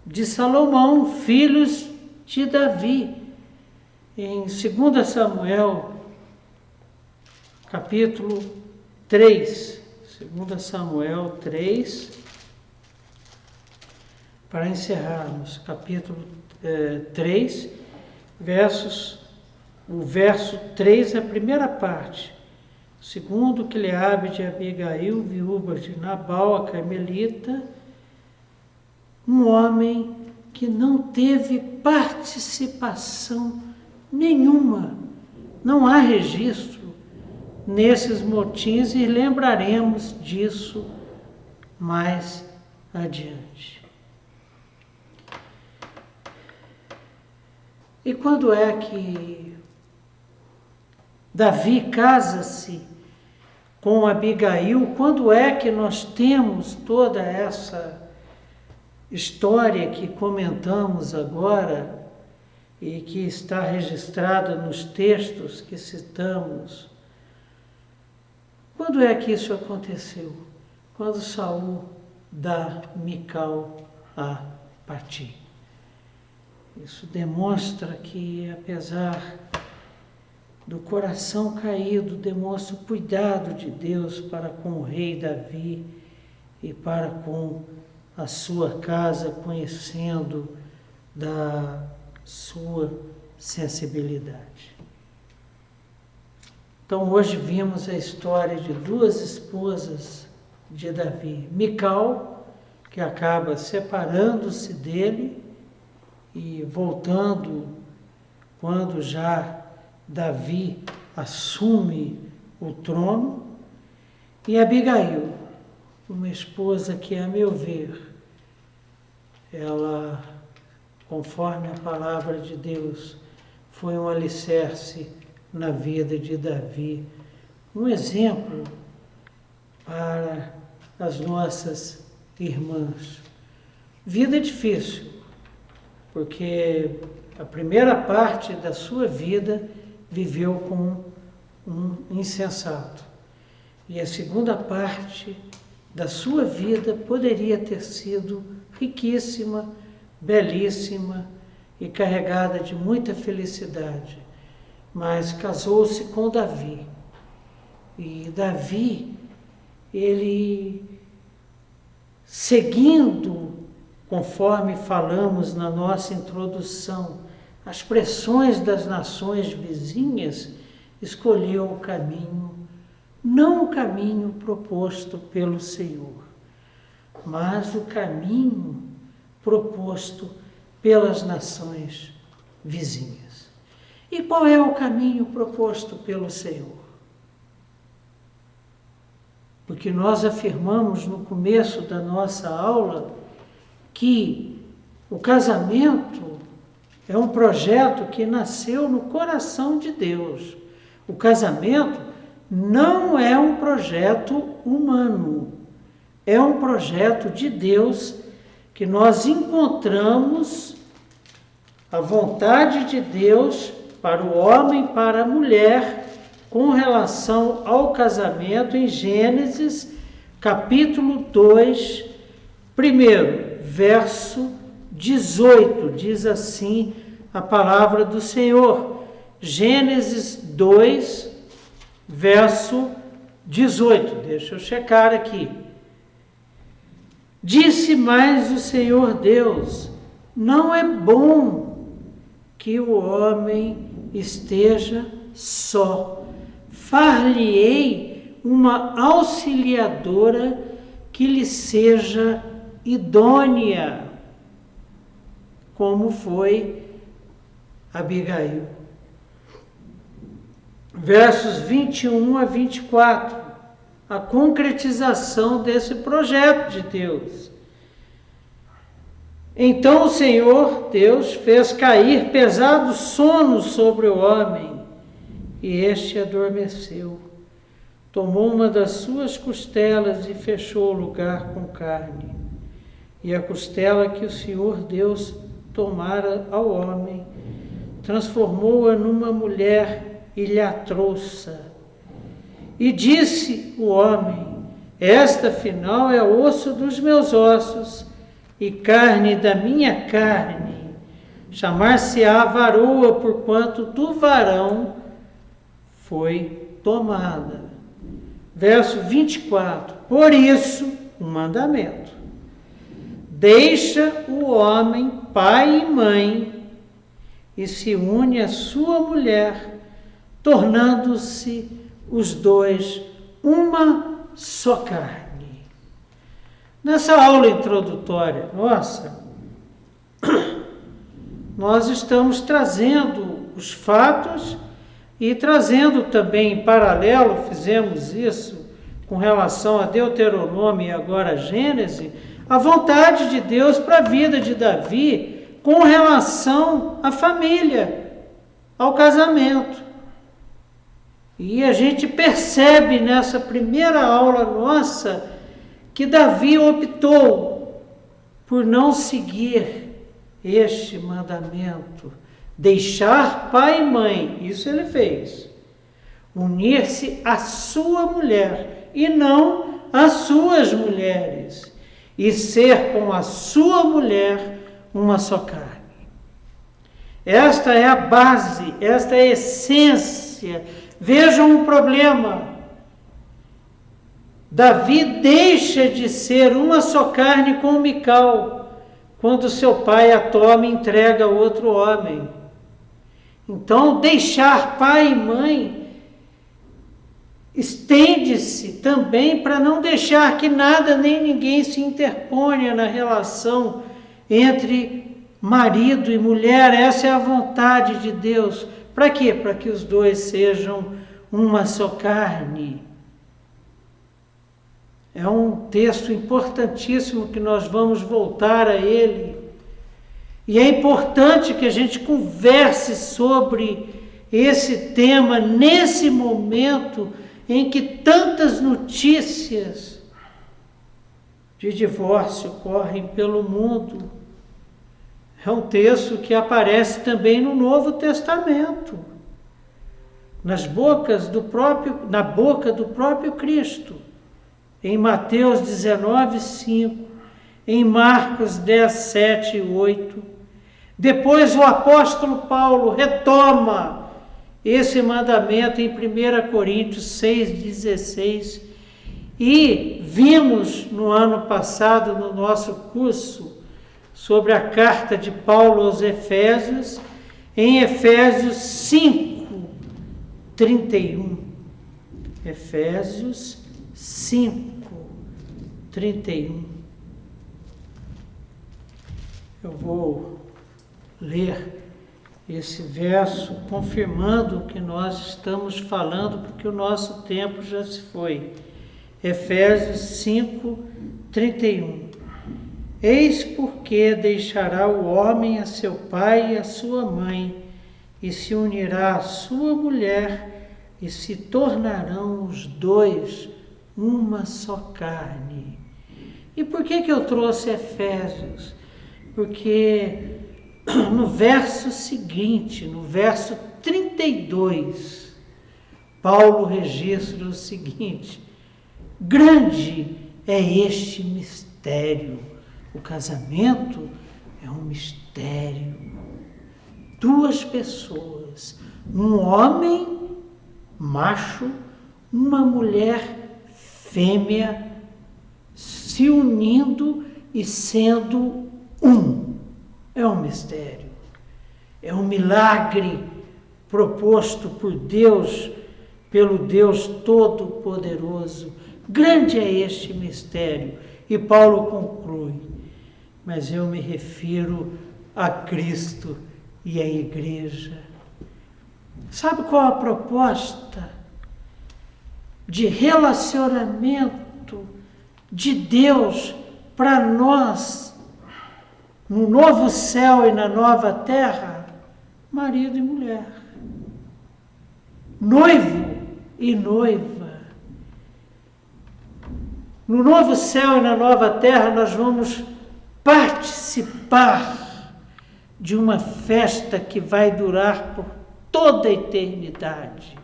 de Salomão, filhos de Davi. Em 2 Samuel, capítulo 3, 2 Samuel 3, para encerrarmos, capítulo 3, o verso 3 é a primeira parte. Segundo Quileabe de Abigail, viúva de Nabal, a carmelita, um homem que não teve participação nenhuma. Não há registro nesses motins e lembraremos disso mais adiante. E quando é que Davi casa-se com Abigail? Quando é que nós temos toda essa história que comentamos agora e que está registrada nos textos que citamos? Quando é que isso aconteceu? Quando Saul dá Mical a partir. Isso demonstra que, apesar do coração caído, demonstra o cuidado de Deus para com o rei Davi e para com a sua casa, conhecendo da sua sensibilidade. Então, hoje vimos a história de 2 esposas de Davi. Mical, que acaba separando-se dele e voltando quando já Davi assume o trono, e Abigail, uma esposa que, a meu ver, ela, conforme a palavra de Deus, foi um alicerce na vida de Davi, um exemplo para as nossas irmãs. Vida difícil, porque a primeira parte da sua vida viveu com um insensato. E a segunda parte da sua vida poderia ter sido riquíssima, belíssima e carregada de muita felicidade. Mas casou-se com Davi. E Davi, ele, seguindo, conforme falamos na nossa introdução, as pressões das nações vizinhas, escolheu o caminho, não o caminho proposto pelo Senhor, mas o caminho proposto pelas nações vizinhas. E qual é o caminho proposto pelo Senhor? Porque nós afirmamos no começo da nossa aula que o casamento é um projeto que nasceu no coração de Deus. O casamento não é um projeto humano, é um projeto de Deus que nós encontramos a vontade de Deus para o homem e para a mulher com relação ao casamento em Gênesis, capítulo 2, primeiro, verso 18, diz assim a palavra do Senhor. Gênesis 2, verso 18. Deixa eu checar aqui. Disse mais o Senhor Deus: não é bom que o homem esteja só. Far-lhe-ei uma auxiliadora que lhe seja idônea, como foi Abigail. Versos 21 a 24, a concretização desse projeto de Deus. Então o Senhor Deus fez cair pesado sono sobre o homem, e este adormeceu. Tomou uma das suas costelas e fechou o lugar com carne. E a costela que o Senhor Deus tomara ao homem, transformou-a numa mulher e lhe a trouxe. E disse o homem: esta afinal é osso dos meus ossos e carne da minha carne. Chamar-se-á varoa, porquanto do varão foi tomada. Verso 24. Por isso, um mandamento: deixa o homem pai e mãe e se une à sua mulher, tornando-se os dois uma só carne. Nessa aula introdutória nossa, nós estamos trazendo os fatos e trazendo também em paralelo, fizemos isso com relação a Deuteronômio e agora a Gênesis, a vontade de Deus para a vida de Davi com relação à família, ao casamento. E a gente percebe nessa primeira aula nossa que Davi optou por não seguir este mandamento, deixar pai e mãe, isso ele fez, unir-se à sua mulher e não às suas mulheres, e ser com a sua mulher uma só carne. Esta é a base, esta é a essência. Vejam o problema. Davi deixa de ser uma só carne com Mical, quando seu pai a toma e entrega a outro homem. Então, deixar pai e mãe estende-se também para não deixar que nada nem ninguém se interponha na relação entre marido e mulher. Essa é a vontade de Deus. Para quê? Para que os dois sejam uma só carne. É um texto importantíssimo que nós vamos voltar a ele. E é importante que a gente converse sobre esse tema nesse momento em que tantas notícias de divórcio correm pelo mundo. É um texto que aparece também no Novo Testamento, na boca do próprio Cristo, em Mateus 19, 5, em Marcos 10, 7 e 8. Depois o apóstolo Paulo retoma esse mandamento em 1 Coríntios 6, 16. E vimos no ano passado, no nosso curso, sobre a carta de Paulo aos Efésios, em Efésios 5, 31. Efésios 5, 31. Eu vou ler esse verso confirmando o que nós estamos falando, porque o nosso tempo já se foi. Efésios 5, 31. Eis porque deixará o homem a seu pai e a sua mãe, e se unirá à sua mulher, e se tornarão os dois uma só carne. E por que eu trouxe Efésios? Porque no verso seguinte, no verso 32, Paulo registra o seguinte: grande é este mistério. O casamento é um mistério. Duas pessoas, um homem macho, uma mulher fêmea, se unindo e sendo um. É um mistério. É um milagre proposto por Deus, pelo Deus Todo-Poderoso. Grande é este mistério. E Paulo conclui: mas eu me refiro a Cristo e a igreja. Sabe qual a proposta de relacionamento de Deus para nós no novo céu e na nova terra? Marido e mulher, noivo e noiva. No novo céu e na nova terra nós vamos participar de uma festa que vai durar por toda a eternidade.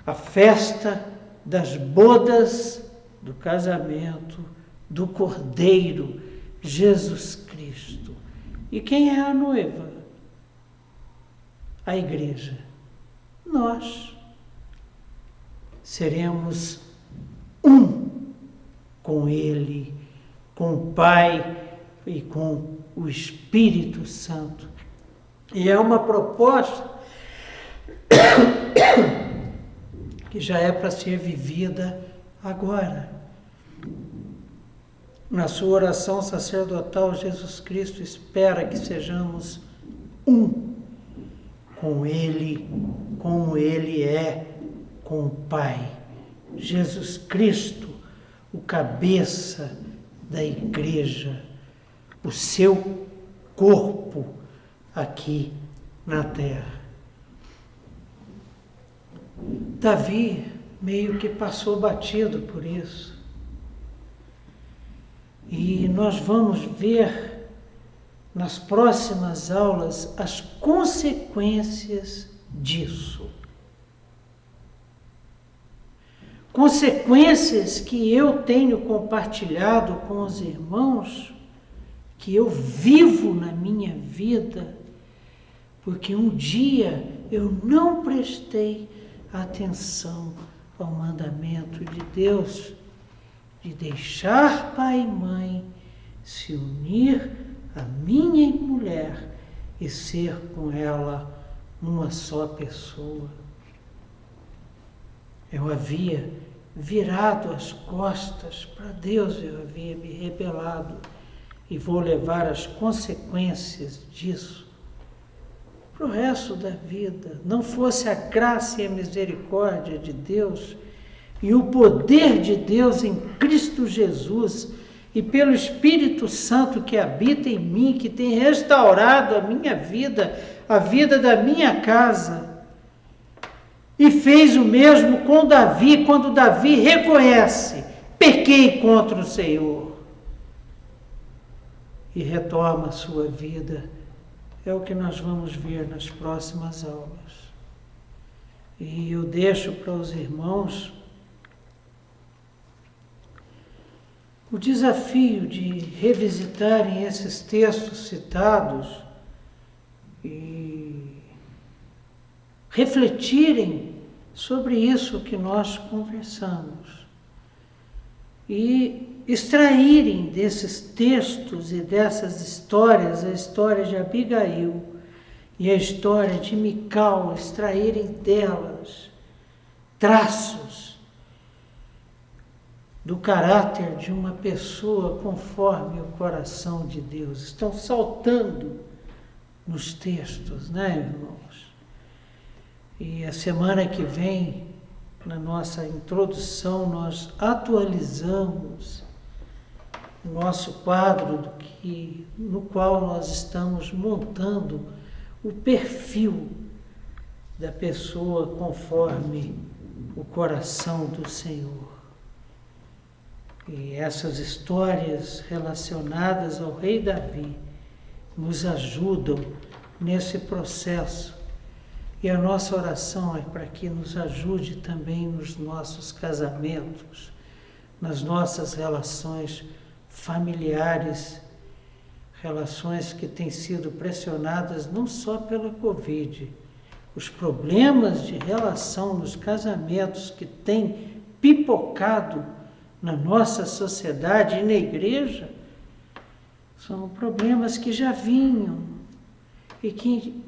A festa das bodas do casamento do Cordeiro Jesus Cristo. E quem é a noiva? A igreja. Nós seremos um com Ele, com o Pai e com o Espírito Santo. E é uma proposta que já é para ser vivida agora. Na sua oração sacerdotal, Jesus Cristo espera que sejamos um com Ele, como Ele é com o Pai. Jesus Cristo, o cabeça da igreja, o seu corpo aqui na terra. Davi meio que passou batido por isso. E nós vamos ver nas próximas aulas as consequências disso. Consequências que eu tenho compartilhado com os irmãos, que eu vivo na minha vida, porque um dia eu não prestei atenção ao mandamento de Deus, de deixar pai e mãe, se unir a minha mulher e ser com ela uma só pessoa. Eu havia virado as costas para Deus, eu havia me rebelado e vou levar as consequências disso para o resto da vida. Não fosse a graça e a misericórdia de Deus e o poder de Deus em Cristo Jesus e pelo Espírito Santo que habita em mim, que tem restaurado a minha vida, a vida da minha casa. E fez o mesmo com Davi, quando Davi reconhece: pequei contra o Senhor. E retoma a sua vida. É o que nós vamos ver nas próximas aulas. E eu deixo para os irmãos o desafio de revisitarem esses textos citados e refletirem sobre isso que nós conversamos e extraírem desses textos e dessas histórias, a história de Abigail e a história de Mical, extraírem delas traços do caráter de uma pessoa conforme o coração de Deus. Estão saltando nos textos, né, irmãos? E a semana que vem, na nossa introdução, nós atualizamos o nosso quadro no qual nós estamos montando o perfil da pessoa conforme o coração do Senhor. E essas histórias relacionadas ao rei Davi nos ajudam nesse processo. E a nossa oração é para que nos ajude também nos nossos casamentos, nas nossas relações familiares, relações que têm sido pressionadas não só pela Covid. Os problemas de relação nos casamentos que têm pipocado na nossa sociedade e na igreja são problemas que já vinham e que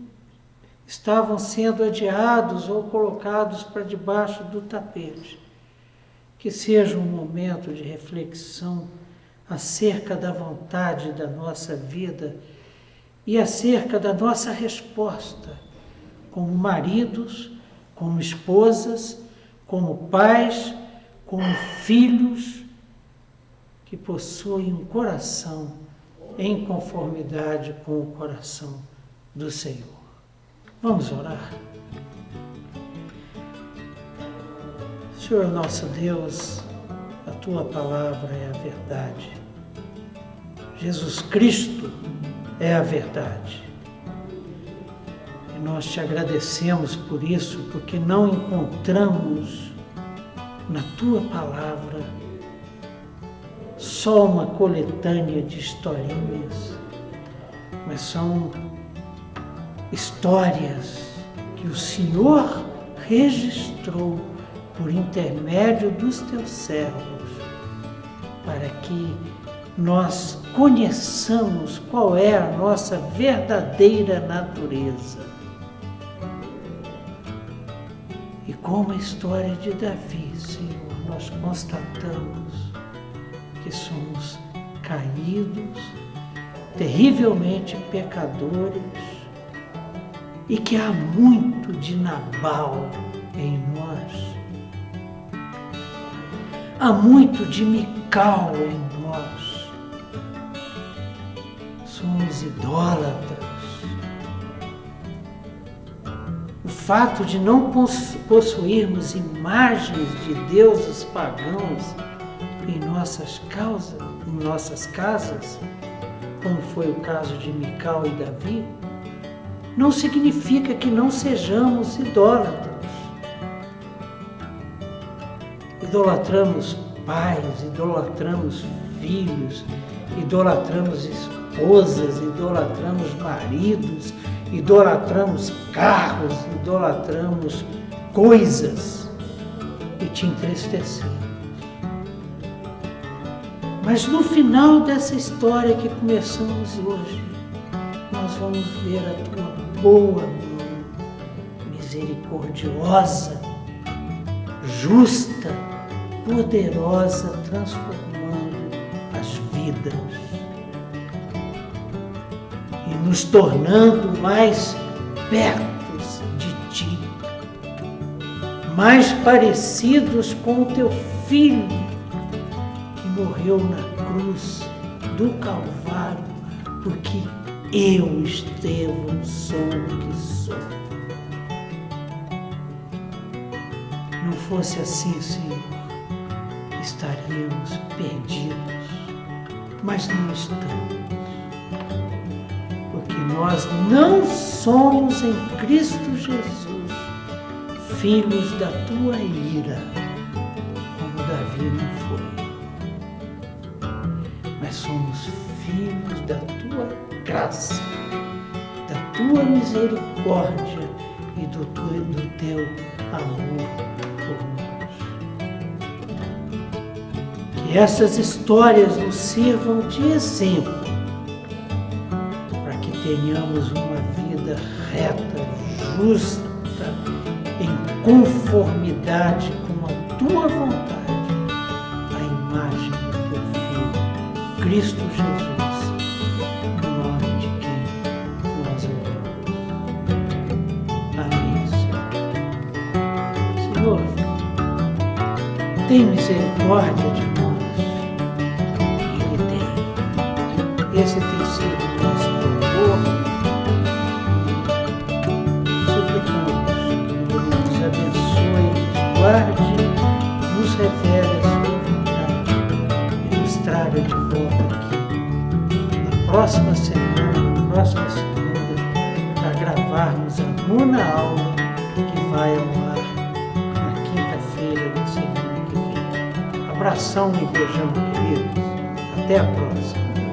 estavam sendo adiados ou colocados para debaixo do tapete. Que seja um momento de reflexão acerca da vontade da nossa vida e acerca da nossa resposta como maridos, como esposas, como pais, como filhos que possuem um coração em conformidade com o coração do Senhor. Vamos orar. Senhor nosso Deus, a Tua palavra é a verdade. Jesus Cristo é a verdade. E nós te agradecemos por isso, porque não encontramos na Tua palavra só uma coletânea de historinhas, mas são histórias que o Senhor registrou por intermédio dos Teus servos, para que nós conheçamos qual é a nossa verdadeira natureza. E como a história de Davi, Senhor, nós constatamos que somos caídos, terrivelmente pecadores, e que há muito de Nabal em nós. Há muito de Mical em nós. Somos idólatras. O fato de não possuirmos imagens de deuses pagãos em nossas casas, como foi o caso de Mical e Davi, não significa que não sejamos idólatras. Idolatramos pais, idolatramos filhos, idolatramos esposas, idolatramos maridos, idolatramos carros, idolatramos coisas e te entristecemos. Mas no final dessa história que começamos hoje, nós vamos ver a Tua boa mão, misericordiosa, justa, poderosa, transformando as vidas e nos tornando mais perto de Ti, mais parecidos com o Teu Filho que morreu na cruz do Calvário, porque eu, Estevão, sou o que sou. Não fosse assim, Senhor, estaríamos perdidos, mas não estamos, porque nós não somos em Cristo Jesus filhos da Tua ira, como Davi não foi, mas somos filhos da Tua graça, da Tua misericórdia e do Teu amor por nós. Que essas histórias nos sirvam de exemplo para que tenhamos uma vida reta, justa, em conformidade com a Tua vontade, a imagem do Teu Filho, Cristo Jesus. Tem misericórdia de nós. Ele tem. Esse tem sido o nosso clamor. Suplicamos que Ele nos abençoe, nos guarde, nos revele a sua vontade e nos traga de volta aqui na próxima semana, na próxima segunda, para gravarmos a 9ª aula que vai ao ar na quinta-feira da semana que vem. Abração e beijão, queridos. Até a próxima.